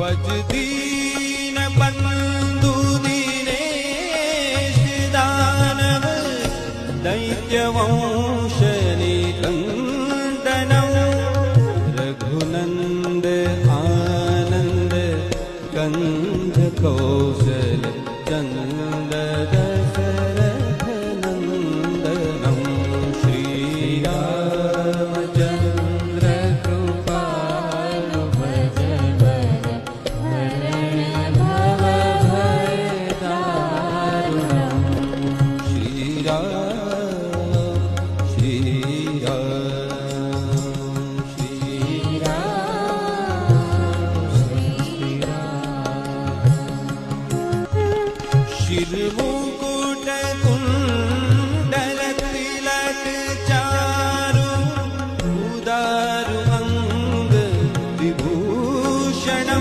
भज दीन बंधु दीनेश दानव दैत्यवंश निकंदनम रघुनंद आनंद कंद कौशल चंद दशरथ नंदनम श्री रामचंद्र कृपालु भज वर हरण भव भय दारुणम श्री राम श्री राम श्री राम श्री राम शिरमो